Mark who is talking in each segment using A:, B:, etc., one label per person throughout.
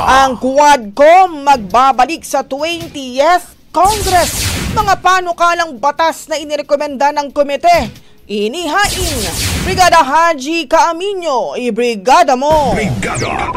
A: Ang Quadcom magbabalik sa 20th Congress. Mga panukalang batas na inirekomenda ng komite. Inihain. Brigada Haji Caaminio, ibrigada mo.
B: Brigada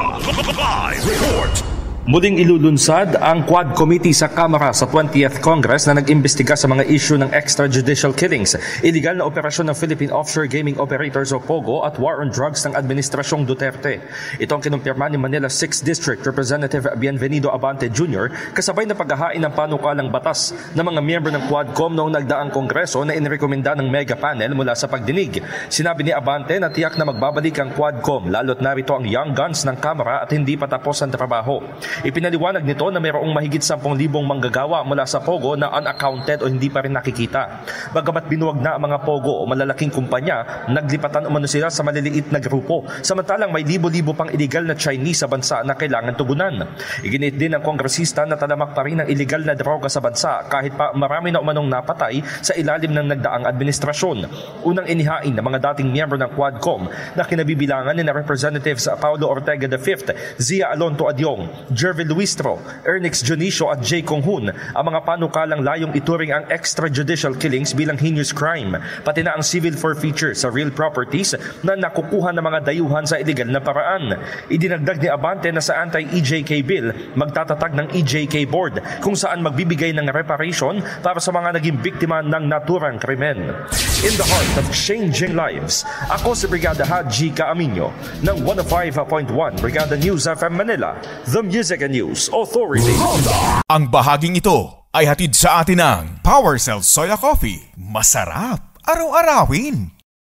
B: Live Report.
C: Muling ilulunsad ang Quad Committee sa Kamara sa 20th Congress na nag-imbestiga sa mga issue ng extrajudicial killings, iligal na operasyon ng Philippine Offshore Gaming Operators o POGO at war on drugs ng Administrasyong Duterte. Ito ang kinumpirma ni Manila 6th District Representative Bienvenido Abante Jr. kasabay na paghahain ng panukalang batas ng mga miyembro ng Quadcom noong nagdaang Kongreso na inirekomenda ng mega panel mula sa pagdinig. Sinabi ni Abante na tiyak na magbabalik ang Quadcom lalo't narito ang young guns ng Kamara at hindi pa tapos ang trabaho. Ipinaliwanag nito na mayroong mahigit 10,000 manggagawa mula sa POGO na unaccounted o hindi pa rin nakikita. Bagamat binuwag na ang mga POGO o malalaking kumpanya, naglipatan umano sila sa maliliit na grupo, samantalang may libo-libo pang illegal na Chinese sa bansa na kailangan tugunan. Iginit din ng kongresista na talamak pa rin ang illegal na droga sa bansa kahit pa marami na umanong napatay sa ilalim ng nagdaang administrasyon. Unang inihain ng mga dating miyembro ng Quadcom na kinabibilangan ni Representatives Paulo Ortega V, Zia Alonto Adyong, Jervil Luistro, Ernix Jonicio at Jay Conghun ang mga panukalang layong ituring ang extrajudicial killings bilang heinous crime, pati na ang civil forfeiture sa real properties na nakukuha ng mga dayuhan sa illegal na paraan. Idinagdag ni Abante na sa anti-EJK bill magtatatag ng EJK board kung saan magbibigay ng reparation para sa mga naging biktima ng naturang krimen. In the heart of changing lives, ako si Brigada Haji Caaminio ng 105.1 Brigada News FM Manila, The Music and News Authority.
B: Ang bahaging ito ay hatid sa atin ng PowerCell Soya Coffee. Masarap araw-arawin.